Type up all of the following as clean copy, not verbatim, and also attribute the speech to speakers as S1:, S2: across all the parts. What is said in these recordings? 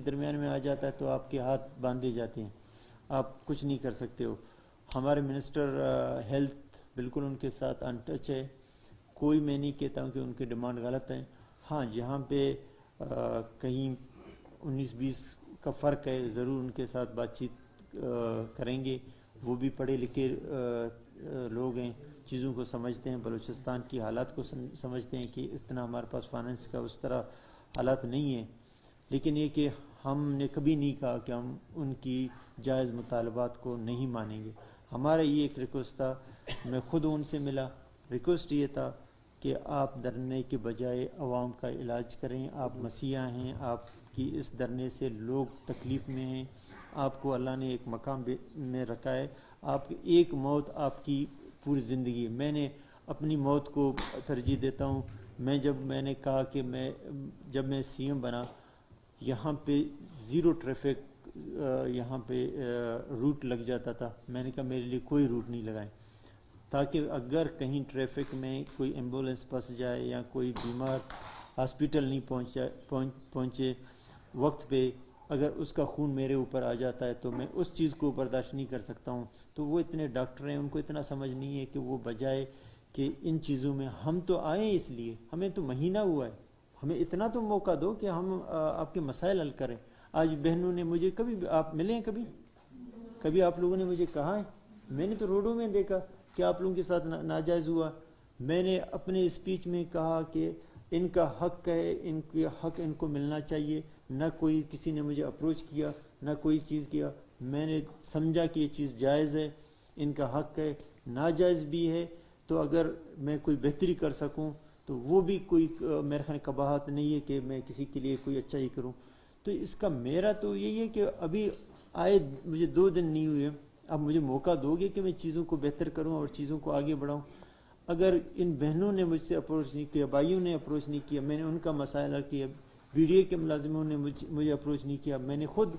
S1: درمیان میں آ جاتا ہے تو آپ کے ہاتھ باندھے جاتے ہیں, آپ کچھ نہیں کر سکتے ہو. ہمارے منسٹر ہیلتھ بالکل ان کے ساتھ ان ٹچ ہے. کوئی میں نہیں کہتا ہوں کہ ان کے ڈیمانڈ غلط ہیں. ہاں جہاں پہ کہیں 19-20 کا فرق ہے ضرور ان کے ساتھ بات چیت کریں گے. وہ بھی پڑھے لکھے لوگ ہیں, چیزوں کو سمجھتے ہیں, بلوچستان کی حالات کو سمجھتے ہیں کہ اتنا ہمارے پاس فائنانس کا اس طرح حالات نہیں ہیں. لیکن یہ کہ ہم نے کبھی نہیں کہا کہ ہم ان کی جائز مطالبات کو نہیں مانیں گے. ہمارا یہ ایک ریکویسٹ تھا, میں خود ان سے ملا, ریکویسٹ یہ تھا کہ آپ دھرنے کے بجائے عوام کا علاج کریں. آپ مسیحا ہیں, آپ کی اس دھرنے سے لوگ تکلیف میں ہیں, آپ کو اللہ نے ایک مقام میں رکھا ہے. آپ ایک موت آپ کی پوری زندگی. میں نے اپنی موت کو ترجیح دیتا ہوں. میں نے کہا کہ جب میں سی ایم بنا, یہاں پہ زیرو ٹریفک یہاں پہ روٹ لگ جاتا تھا. میں نے کہا میرے لیے کوئی روٹ نہیں لگائیں, تاکہ اگر کہیں ٹریفک میں کوئی ایمبولینس پھنس جائے یا کوئی بیمار ہاسپیٹل نہیں پہنچے وقت پہ, اگر اس کا خون میرے اوپر آ جاتا ہے تو میں اس چیز کو برداشت نہیں کر سکتا ہوں. تو وہ اتنے ڈاکٹر ہیں, ان کو اتنا سمجھ نہیں ہے کہ وہ بجائے کہ ان چیزوں میں ہم تو آئیں, اس لیے ہمیں تو مہینہ ہوا ہے, ہمیں اتنا تو موقع دو کہ ہم آپ کے مسائل حل کریں. آج بہنوں نے مجھے کبھی آپ ملے ہیں, کبھی آپ لوگوں نے مجھے کہا ہے؟ میں نے تو روڈوں میں دیکھا کہ آپ لوگوں کے ساتھ ناجائز ہوا. میں نے اپنے اسپیچ میں کہا کہ ان کا حق ہے, ان کے حق ان کو ملنا چاہیے. نہ کوئی کسی نے مجھے اپروچ کیا, نہ کوئی چیز کیا. میں نے سمجھا کہ یہ چیز جائز ہے, ان کا حق ہے. ناجائز بھی ہے تو اگر میں کوئی بہتری کر سکوں تو وہ بھی کوئی میرے خیال قباحت نہیں ہے کہ میں کسی کے لیے کوئی اچھا ہی کروں. تو اس کا میرا تو یہی ہے کہ ابھی آئے مجھے 2 دن نہیں ہوئے, اب مجھے موقع دو گے کہ میں چیزوں کو بہتر کروں اور چیزوں کو آگے بڑھاؤں. اگر ان بہنوں نے مجھ سے اپروچ نہیں کیا, بھائیوں نے اپروچ نہیں کیا, میں نے ان کا مسائل حل کیا, BDA کے ملازموں نے مجھے اپروچ نہیں کیا, میں نے خود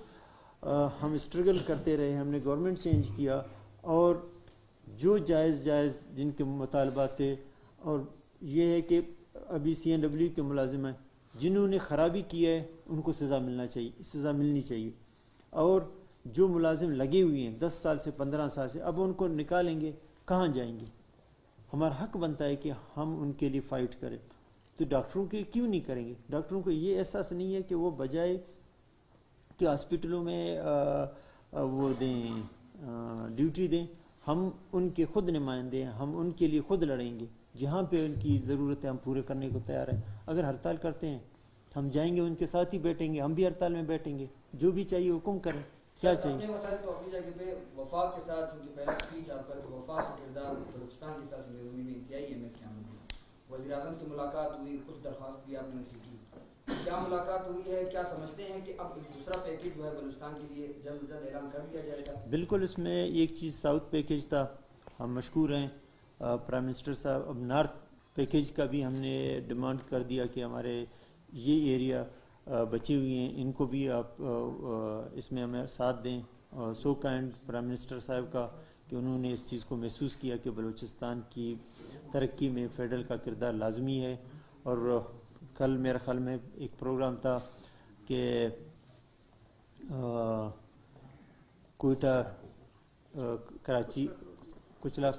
S1: ہم اسٹرگل کرتے رہے, ہم نے گورنمنٹ چینج کیا, اور جو جائز جن کے مطالبات تھے. اور یہ ہے کہ ابھی CNW کے ملازم ہیں, جنہوں نے خرابی کی ہے ان کو سزا ملنی چاہیے. اور جو ملازم لگے ہوئے ہیں 10 سال سے 15 سال سے, اب ان کو نکالیں گے کہاں جائیں گے؟ ہمارا حق بنتا ہے کہ ہم ان کے لیے فائٹ کریں. تو ڈاکٹروں کے کیوں نہیں کریں گے؟ ڈاکٹروں کو یہ احساس نہیں ہے کہ وہ بجائے کہ ہاسپٹلوں میں وہ دیں ڈیوٹی دیں, ہم ان کے خود نمائندے ہیں, ہم ان کے لیے خود لڑیں گے. جہاں پہ ان کی ضرورت ہے ہم پورے کرنے کو تیار ہیں. اگر ہڑتال کرتے ہیں ہم جائیں گے, ان کے ساتھ ہی بیٹھیں گے, ہم بھی ہڑتال میں بیٹھیں گے. جو بھی چاہیے حکم کریں, کیا چاہیے.
S2: اپنے مسائل کو اپنی جگہ پہ وفاق کے ساتھ, چونکہ پہلا اسپیچ آپ کا وفاق کا کردار بلوچستان کے ساتھ بیرونی میں کیا ہی ہے. میں خیال وزیر اعظم سے ملاقات ہوئی, کچھ درخواست بھی آپ نے ان سے کی, کیا ملاقات ہوئی ہے؟ کیا سمجھتے ہیں کہ اب دوسرا پیکیج جو ہے بلوچستان کے لیے جلد اعلان کر دیا جائے گا؟ بالکل,
S1: اس میں ایک چیز ساؤتھ پیکیج تھا, ہم مشکور ہیں پرائم منسٹر صاحب. اب نارتھ پیکیج کا بھی ہم نے ڈیمانڈ کر دیا کہ ہمارے یہ ایریا بچی ہوئی ہیں, ان کو بھی آپ اس میں ہمیں ساتھ دیں. سو کائنڈ پرائم منسٹر صاحب کا کہ انہوں نے اس چیز کو محسوس کیا کہ بلوچستان کی ترقی میں فیڈرل کا کردار لازمی ہے. اور کل میرے خیال میں ایک پروگرام تھا کہ کوئٹہ کراچی کچلا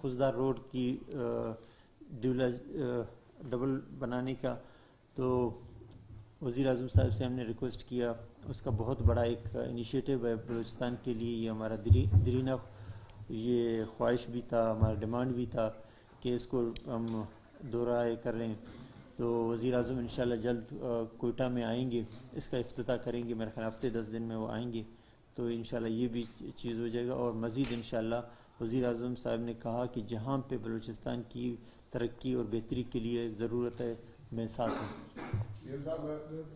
S1: خزدار روڈ کی ڈبل بنانے کا. تو وزیر اعظم صاحب سے ہم نے ریکویسٹ کیا, اس کا بہت بڑا ایک انیشیٹو ہے بلوچستان کے لیے. یہ ہمارا دیرینہ یہ خواہش بھی تھا, ہمارا ڈیمانڈ بھی تھا کہ اس کو ہم دورہ کر رہے ہیں. تو وزیر اعظم انشاءاللہ جلد کوئٹہ میں آئیں گے, اس کا افتتاح کریں گے. میرے خیال ہفتے 10 دن میں وہ آئیں گے, تو انشاءاللہ یہ بھی چیز ہو جائے گا. اور مزید انشاءاللہ وزیر اعظم صاحب نے کہا کہ جہاں پہ بلوچستان کی ترقی اور بہتری کے لیے ضرورت ہے میں ساتھ ہوں.
S3: CM صاحب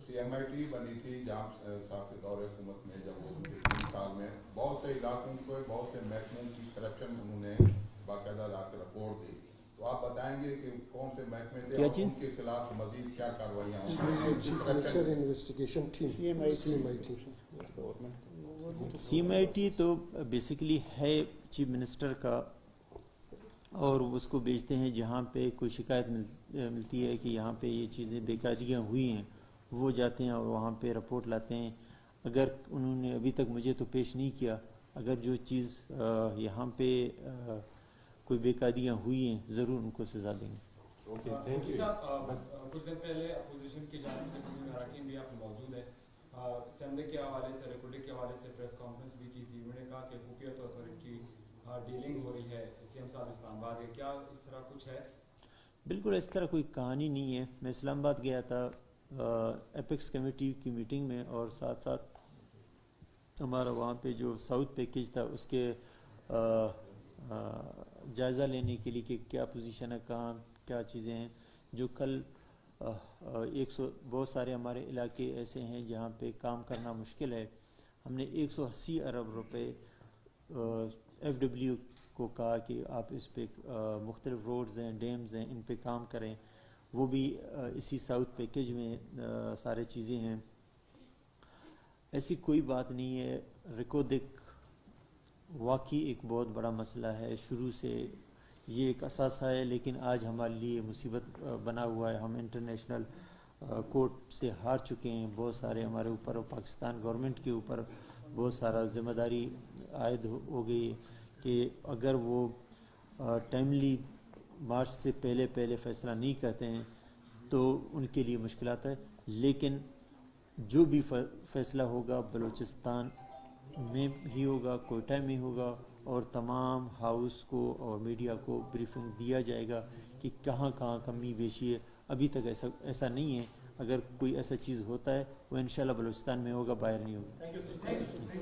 S3: CMIT بنی تھی جہاں صاحب کے دور حکومت میں, جب وہ 3 سال میں بہت سے علاقوں کو بہت سے محکموں کی کرپشن انہوں نے باقاعدہ لا کے رپورٹ دی. تو آپ بتائیں گے کہ کون سے محکمے تھے اور ان کے خلاف مزید کیا کارروائیاں
S1: CMIT تو بیسیکلی ہے چیف منسٹر کا, اور اس کو بھیجتے ہیں جہاں پہ کوئی شکایت ملتی ہے کہ یہاں پہ یہ چیزیں بے قاعدگیاں ہوئی ہیں, وہ جاتے ہیں اور وہاں پہ رپورٹ لاتے ہیں. اگر انہوں نے ابھی تک مجھے تو پیش نہیں کیا, اگر جو چیز یہاں پہ کوئی بے قاعدیاں ہوئی ہیں ضرور ان کو سزا دیں گے.
S4: کچھ دن پہلے اپوزیشن کی جانب سے کوئی اراکین بھی آپ موجود ہے, اسمبلی کے حوالے سے ریپبلک کے حوالے سے پریس کانفرنس بھی کی تھی, انہوں نے کہا کہ خفیہ طور پر ان کی ڈیلنگ ہو رہی ہے سی ایم صاحب اسلام آباد کے, کیا اس طرح کچھ ہے؟
S1: بالکل اس طرح کوئی کہانی نہیں ہے. میں اسلام آباد گیا تھا ایپیکس کمیٹی کی میٹنگ میں, اور ساتھ ساتھ ہمارا وہاں پہ جو ساؤتھ پیکیج تھا اس کے جائزہ لینے کے لیے کہ کیا پوزیشن ہے, کہاں کیا چیزیں ہیں. جو کل بہت سارے ہمارے علاقے ایسے ہیں جہاں پہ کام کرنا مشکل ہے. ہم نے 180 ارب روپے ایف ڈبلیو کو کہا کہ آپ اس پہ مختلف روڈز ہیں, ڈیمز ہیں, ان پہ کام کریں. وہ بھی اسی ساؤتھ پیکیج میں سارے چیزیں ہیں. ایسی کوئی بات نہیں ہے. ریکودک واقعی ایک بہت بڑا مسئلہ ہے, شروع سے یہ ایک اثاثہ ہے, لیکن آج ہمارے لیے مصیبت بنا ہوا ہے. ہم انٹرنیشنل کورٹ سے ہار چکے ہیں. بہت سارے ہمارے اوپر اور پاکستان گورنمنٹ کے اوپر بہت سارا ذمہ داری عائد ہو گئی کہ اگر وہ ٹائملی مارچ سے پہلے فیصلہ نہیں کرتے ہیں تو ان کے لیے مشکلات ہے. لیکن جو بھی فیصلہ ہوگا بلوچستان میں ہی ہوگا, کوئٹہ میں ہوگا, اور تمام ہاؤس کو اور میڈیا کو بریفنگ دیا جائے گا کہ کہاں کہاں کمی بیشی ہے. ابھی تک ایسا نہیں ہے. اگر کوئی ایسا چیز ہوتا ہے وہ انشاءاللہ بلوچستان میں ہوگا, باہر نہیں ہوگا.